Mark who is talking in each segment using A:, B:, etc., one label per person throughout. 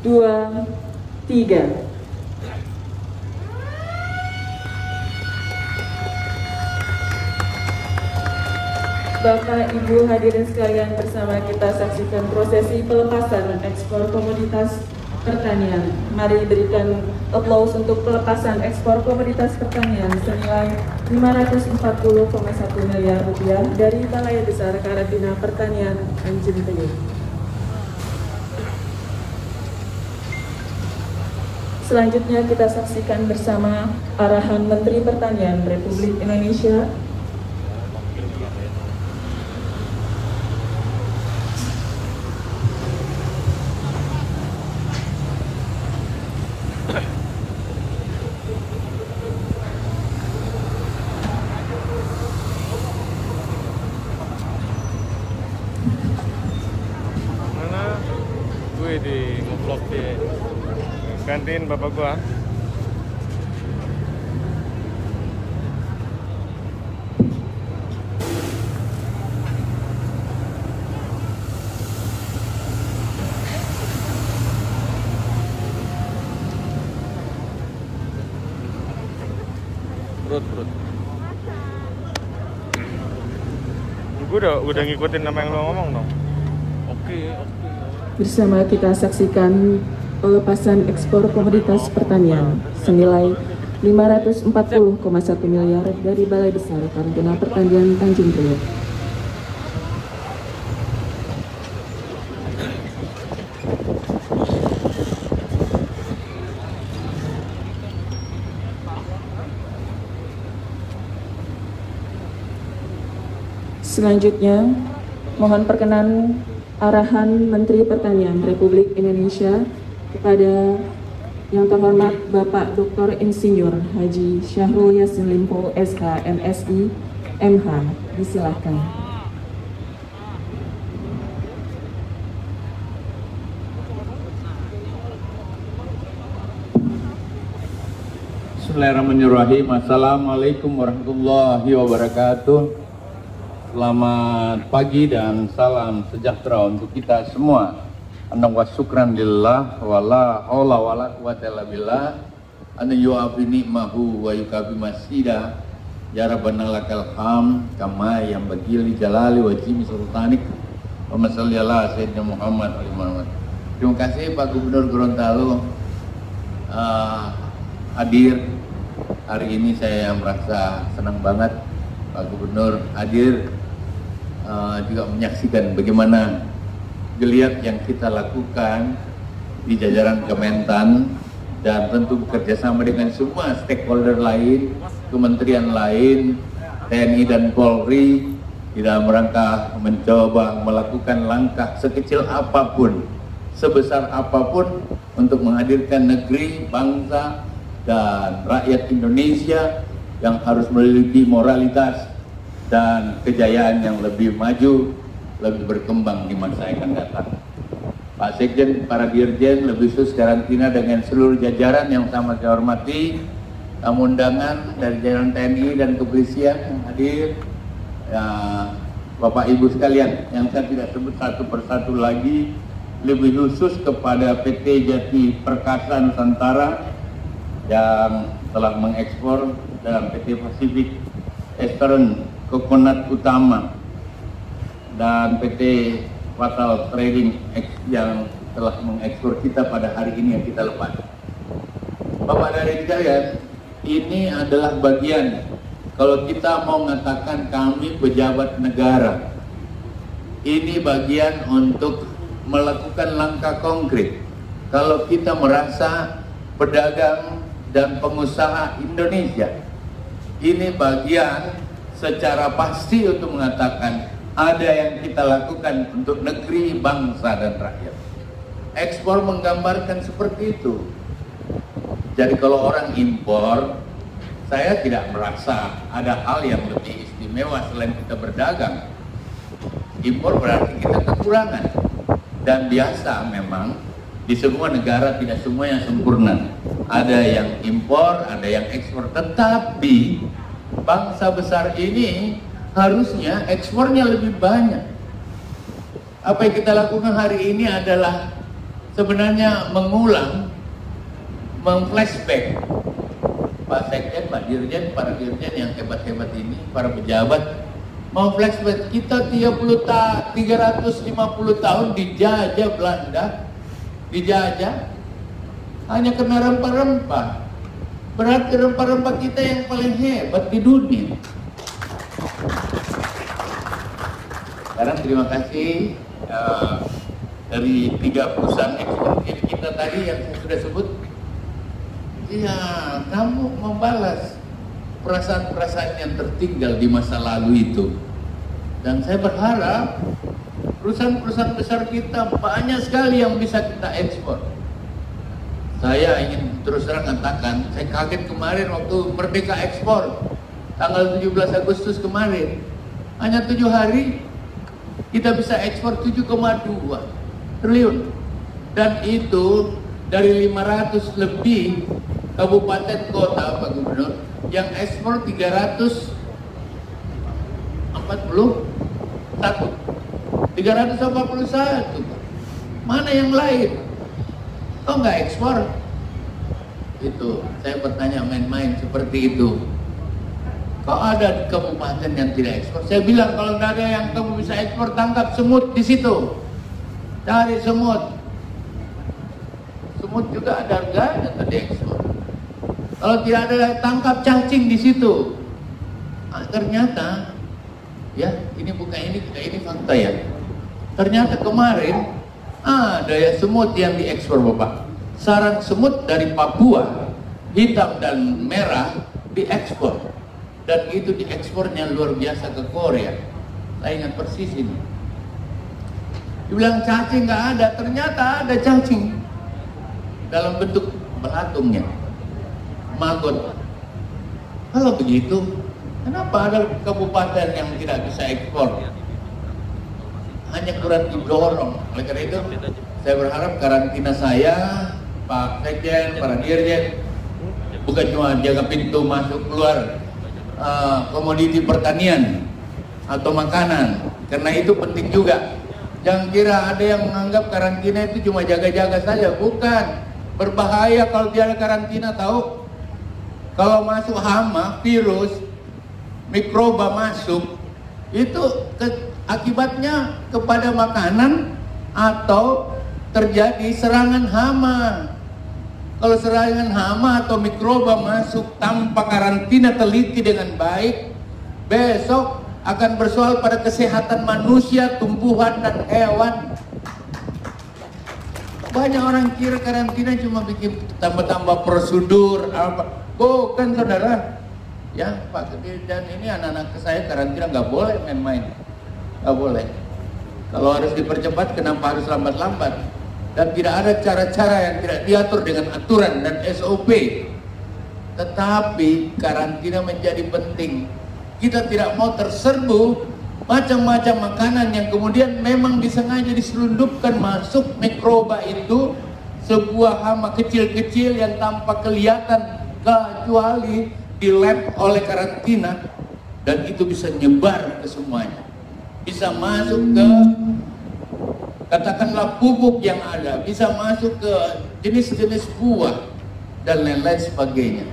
A: 2, 3. Bapak, Ibu hadirin sekalian, bersama kita saksikan prosesi pelepasan ekspor komoditas pertanian. Mari berikan aplaus untuk pelepasan ekspor komoditas pertanian senilai 540,1 miliar rupiah dari Balai Besar Karantina Pertanian Tanjung Priok. Selanjutnya kita saksikan bersama arahan Menteri Pertanian Republik Indonesia
B: di ngevlog di kantin bapak gua. Perut. Ibu udah ngikutin apa yang lo ngomong dong. Oke.
A: Bersama kita saksikan pelepasan ekspor komoditas pertanian senilai 540,1 miliar dari Balai Besar Karantina Pertanian Tanjung Priok. Selanjutnya, mohon perkenan arahan Menteri Pertanian Republik Indonesia kepada yang terhormat Bapak Dr. Insinyur Haji Syahrul Yassin Limpo SH MSI MH. Disilahkan.
C: Bismillahirrahmanirrahim. Assalamualaikum warahmatullahi wabarakatuh. Selamat pagi dan salam sejahtera untuk kita semua. Anna wa syukran lillah wa la haula wa la quwwata illa billah. Anna yu'afi ni'mahu wa yukafi masida. Ya Rabbana lakal ham kama yang bagili jalali wa jimi sultanik. Wa masalli ala sayyidina Muhammad wa Muhammad. Terima kasih Pak Gubernur Gorontalo hadir. Hari ini saya merasa senang banget Pak Gubernur hadir, juga menyaksikan bagaimana geliat yang kita lakukan di jajaran Kementan dan tentu bekerja sama dengan semua stakeholder lain, kementerian lain, TNI dan Polri di dalam rangka mencoba melakukan langkah sekecil apapun, sebesar apapun untuk menghadirkan negeri, bangsa, dan rakyat Indonesia yang harus memiliki moralitas dan kejayaan yang lebih maju, lebih berkembang di masa yang akan datang. Pak Sekjen, para Dirjen, lebih khusus karantina dengan seluruh jajaran yang sama saya hormati, tamu undangan dari jajaran TNI dan kepolisian yang hadir, ya, Bapak Ibu sekalian yang saya tidak sebut satu persatu lagi, lebih khusus kepada PT Jati Perkasa Nusantara yang telah mengekspor dalam PT Pacific Eastern Coconut Utama dan PT Fatal Trading yang telah mengekspor kita pada hari ini yang kita lepas. Bapak dan Ibu sekalian, ini adalah bagian kalau kita mau mengatakan kami pejabat negara, ini bagian untuk melakukan langkah konkret. Kalau kita merasa pedagang dan pengusaha Indonesia, ini bagian secara pasti untuk mengatakan ada yang kita lakukan untuk negeri, bangsa, dan rakyat. Ekspor menggambarkan seperti itu. Jadi kalau orang impor, saya tidak merasa ada hal yang lebih istimewa selain kita berdagang. Impor berarti kita kekurangan. Dan biasa memang di semua negara tidak semua yang sempurna. Ada yang impor, ada yang ekspor. Tetapi bangsa besar ini harusnya ekspornya lebih banyak. Apa yang kita lakukan hari ini adalah sebenarnya mengulang, meng-flashback Pak Sekjen, Pak Dirjen, para Dirjen yang hebat-hebat ini, para pejabat, mau flashback kita 350 tahun dijajah Belanda, dijajah, hanya kena rempah-rempah. Berarti rempah-rempah kita yang paling hebat di dunia. Sekarang terima kasih dari 3 perusahaan ekspor kita tadi yang saya sudah sebut. Ya, kamu membalas perasaan-perasaan yang tertinggal di masa lalu itu. Dan saya berharap perusahaan-perusahaan besar kita banyak sekali yang bisa kita ekspor. Saya ingin terus terang katakan, saya kaget kemarin waktu Merdeka Ekspor tanggal 17 Agustus kemarin, hanya 7 hari kita bisa ekspor 7,2 triliun. Dan itu dari 500 lebih kabupaten kota, Pak Gubernur, yang ekspor 341. 341. Mana yang lain? Kok nggak ekspor? Itu, saya bertanya main-main seperti itu. Kok ada kabupaten yang tidak ekspor? Saya bilang kalau nggak ada yang kamu bisa ekspor, tangkap semut di situ. Cari semut. Semut juga ada harganya tadi ekspor. Kalau tidak ada, tangkap cacing di situ. Nah, ternyata, ya ini fakta ya. Ternyata kemarin ada ya semut yang diekspor, Bapak. Sarang semut dari Papua, hitam dan merah, diekspor. Dan itu diekspornya luar biasa ke Korea. Saya ingat persis ini. Dibilang cacing nggak ada, ternyata ada cacing dalam bentuk belatungnya. Maggot. Kalau begitu, kenapa ada kabupaten yang tidak bisa ekspor? Hanya kurang didorong. Oleh karena itu, saya berharap karantina saya, Pak Sekjen, para Dirjen, bukan cuma jaga pintu masuk keluar komoditi pertanian atau makanan, karena itu penting juga. Jangan kira ada yang menganggap karantina itu cuma jaga-jaga saja, bukan. Berbahaya kalau dia ada karantina, tahu? Kalau masuk hama, virus, mikroba masuk, itu akibatnya kepada makanan atau terjadi serangan hama. Kalau serangan hama atau mikroba masuk tanpa karantina teliti dengan baik, besok akan bersoal pada kesehatan manusia, tumbuhan, dan hewan. Banyak orang kira karantina cuma bikin tambah-tambah prosedur apa. Bukan, saudara. Ya, Pak, dan ini anak-anak saya karantina nggak boleh main-main. Nggak boleh. Kalau harus dipercepat, kenapa harus lambat-lambat? Dan tidak ada cara-cara yang tidak diatur dengan aturan dan SOP. Tetapi karantina menjadi penting. Kita tidak mau terserbu macam-macam makanan yang kemudian memang disengaja diselundupkan masuk mikroba itu, sebuah hama kecil-kecil yang tanpa kelihatan kecuali di lab oleh karantina, dan itu bisa nyebar ke semuanya. Bisa masuk ke katakanlah pupuk yang ada, bisa masuk ke jenis-jenis buah dan lain-lain sebagainya.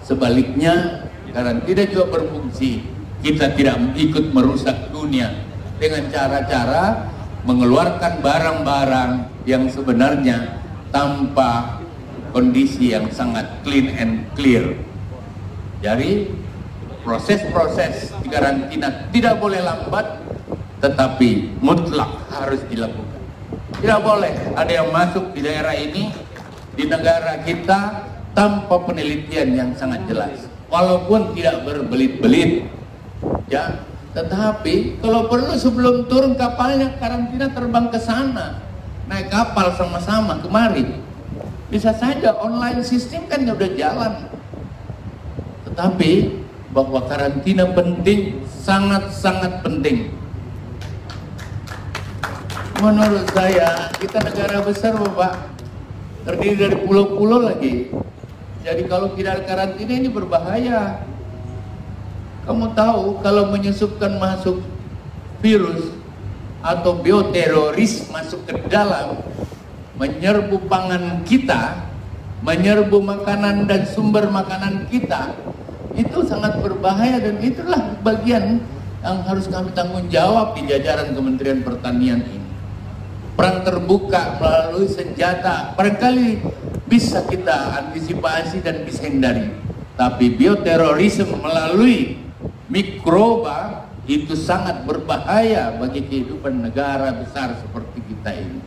C: Sebaliknya, karantina juga berfungsi. Kita tidak ikut merusak dunia dengan cara-cara mengeluarkan barang-barang yang sebenarnya tanpa kondisi yang sangat clean and clear. Jadi proses-proses di karantina tidak boleh lambat, tetapi mutlak harus dilakukan. Tidak boleh ada yang masuk di daerah ini, di negara kita, tanpa penelitian yang sangat jelas. Walaupun tidak berbelit-belit, ya, tetapi kalau perlu sebelum turun kapalnya, karantina terbang ke sana, naik kapal sama-sama kemari. Bisa saja online sistem kan udah jalan. Tetapi bahwa karantina penting, sangat-sangat penting. Menurut saya, kita negara besar, Bapak, terdiri dari pulau-pulau lagi. Jadi kalau tidak ada karantina ini berbahaya. Kamu tahu kalau menyusupkan masuk virus atau bioteroris masuk ke dalam, menyerbu pangan kita, menyerbu makanan dan sumber makanan kita, itu sangat berbahaya, dan itulah bagian yang harus kami tanggung jawab di jajaran Kementerian Pertanian ini. Perang terbuka melalui senjata barangkali bisa kita antisipasi dan bisa hindari, tapi bioterorisme melalui mikroba itu sangat berbahaya bagi kehidupan negara besar seperti kita ini.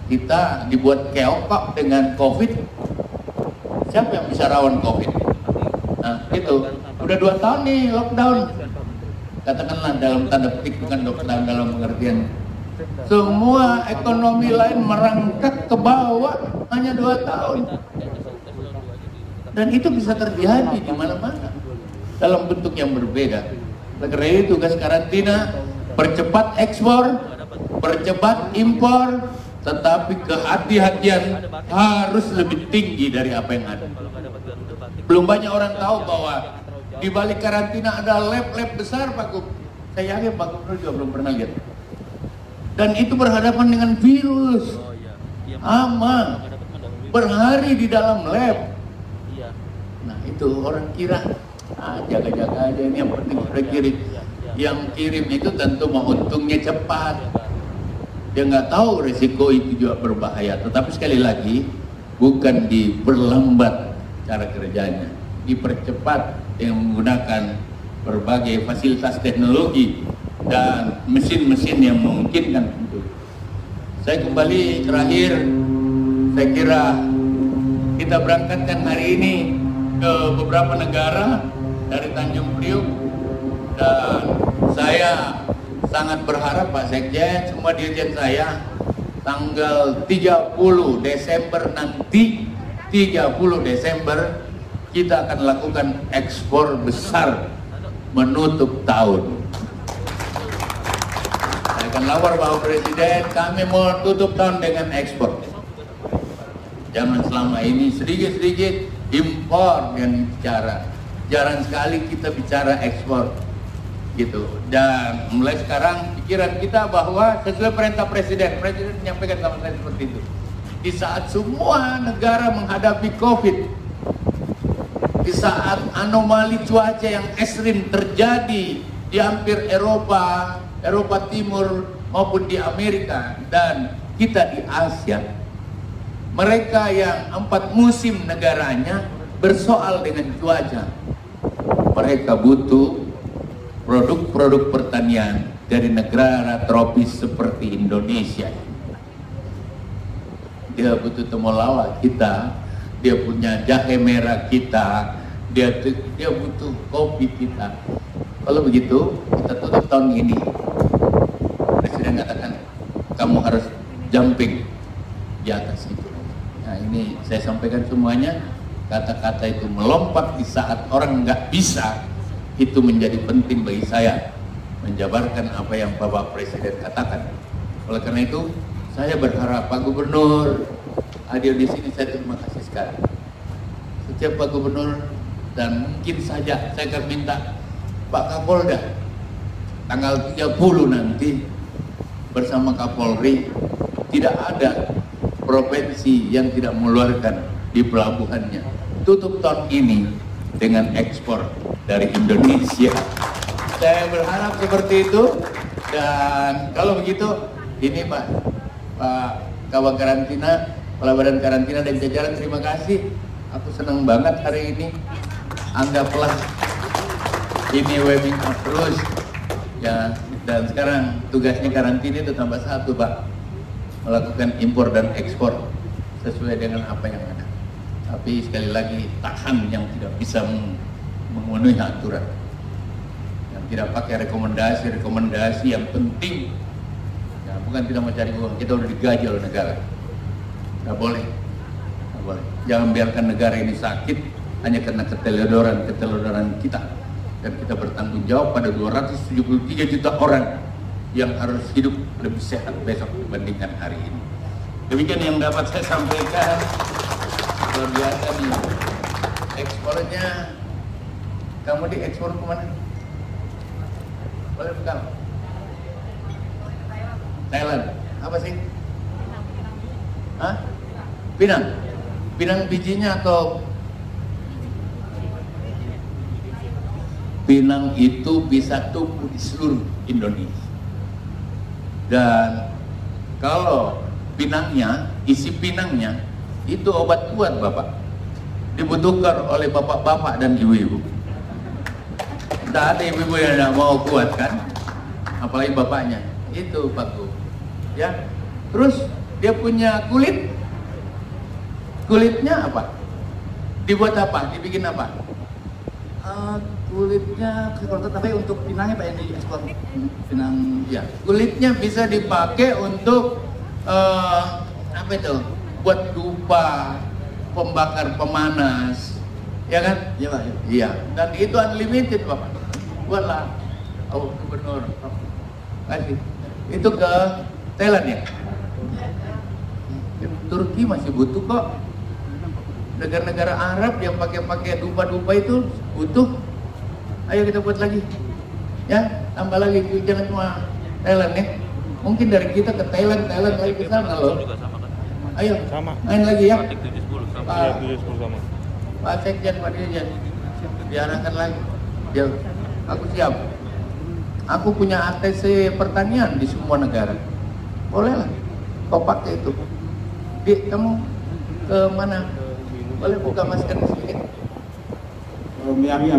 C: Kita dibuat keokok dengan COVID. Siapa yang bisa rawan COVID? Nah, itu udah 2 tahun nih lockdown. Katakanlah dalam tanda petik, bukan lockdown dalam pengertian semua ekonomi lain merangkak ke bawah hanya 2 tahun. Dan itu bisa terjadi di mana-mana dalam bentuk yang berbeda. Karena itu tugas karantina, percepat ekspor, percepat impor, tetapi kehati-hatian harus lebih tinggi dari apa yang ada. Belum banyak orang tahu bahwa di balik karantina ada lab-lab besar, Pak Gub. Saya yakin Pak Gubernur juga belum pernah lihat. Dan itu berhadapan dengan virus, hama, berhari di dalam lab. Nah itu orang kira, jaga-jaga aja, ini yang penting udah kirim. Yang kirim itu tentu mau untungnya cepat. Dia nggak tahu resiko itu juga berbahaya. Tetapi sekali lagi, bukan diperlambat cara kerjanya, dipercepat dengan menggunakan berbagai fasilitas teknologi dan mesin-mesin yang memungkinkan itu. Saya kembali terakhir, saya kira kita berangkatkan hari ini ke beberapa negara dari Tanjung Priok, dan saya sangat berharap Pak Sekjen, semua dirjen saya, tanggal 30 Desember nanti, 30 Desember kita akan lakukan ekspor besar menutup tahun. Saya akan lapor Bapak Presiden, kami mau tutup tahun dengan ekspor. Jangan selama ini sedikit-sedikit impor yang bicara, jarang sekali kita bicara ekspor. Gitu. Dan mulai sekarang pikiran kita bahwa sesuai perintah Presiden menyampaikan sama saya seperti itu. Di saat semua negara menghadapi COVID, di saat anomali cuaca yang ekstrim terjadi di hampir Eropa Timur maupun di Amerika, dan kita di Asia, mereka yang 4 musim negaranya bersoal dengan cuaca, mereka butuh produk-produk pertanian dari negara tropis seperti Indonesia. Dia butuh temulawak kita, dia punya jahe merah kita, dia butuh kopi kita. Kalau begitu, kita tutup tahun ini. Presiden katakan, kamu harus jumping di atas itu. Nah ini saya sampaikan semuanya, kata-kata itu melompat di saat orang nggak bisa, itu menjadi penting bagi saya menjabarkan apa yang Bapak Presiden katakan. Oleh karena itu, saya berharap Pak Gubernur hadir di sini, saya terima kasih sekali. Setiap Pak Gubernur, dan mungkin saja saya akan minta Pak Kapolda tanggal 30 nanti bersama Kapolri, tidak ada provinsi yang tidak mengeluarkan di pelabuhannya. Tutup tahun ini dengan ekspor dari Indonesia. Saya berharap seperti itu. Dan kalau begitu, ini Pak Kawah Karantina, Kepala Badan Karantina dan jajaran, terima kasih. Aku senang banget hari ini. Anggaplah ini webinar terus ya. Dan sekarang tugasnya karantina itu tambah 1 Pak, melakukan impor dan ekspor sesuai dengan apa yang ada. Tapi sekali lagi, tahan yang tidak bisa memenuhi aturan, yang tidak pakai rekomendasi yang penting ya, bukan tidak mau cari uang, kita udah digaji oleh negara. Nggak boleh, nggak boleh. Jangan biarkan negara ini sakit hanya karena keteledoran kita, dan kita bertanggung jawab pada 273 juta orang yang harus hidup lebih sehat besok dibandingkan hari ini. Demikian yang dapat saya sampaikan. Luar biasa nih ekspornya. Kamu diekspor kemana? Boleh bukan? Thailand. Apa sih? Hah? Pinang? Pinang bijinya atau pinang itu bisa tumbuh di seluruh Indonesia. Dan kalau pinangnya, isi pinangnya itu obat kuat Bapak, dibutuhkan oleh bapak-bapak dan ibu-ibu. Tidak ada ibu-ibu yang tidak mau kuat kan, apalagi bapaknya. Itu bagus ya. Terus dia punya kulit, kulitnya apa, dibuat apa, dibikin apa?
D: Kulitnya kalau tapi untuk pinangnya Pak yang diekspor. Pinang
C: Ya, kulitnya bisa dipakai untuk apa itu? Buat dupa, pembakar pemanas, ya kan?
D: Iya Pak.
C: Iya. Dan itu unlimited Bapak. Buatlah, oh gubernur, kasih. Itu ke Thailand ya? Turki masih butuh kok. Negara-negara Arab yang pakai dupa-dupa itu butuh. Ayo kita buat lagi, ya tambah lagi, jangan cuma Thailand ya. Mungkin dari kita ke Thailand lagi ke sana loh. Ayo,
B: Sama.
C: main lagi ya.
B: Iya, 710 sama.
C: Pak Sekjen, Pak Dirjen, diarahkan lagi. Ya, aku siap. Aku punya ATC pertanian di semua negara. Boleh lah, kau pakai itu. Di, kamu ke mana? Boleh buka masker sedikit.
D: Miami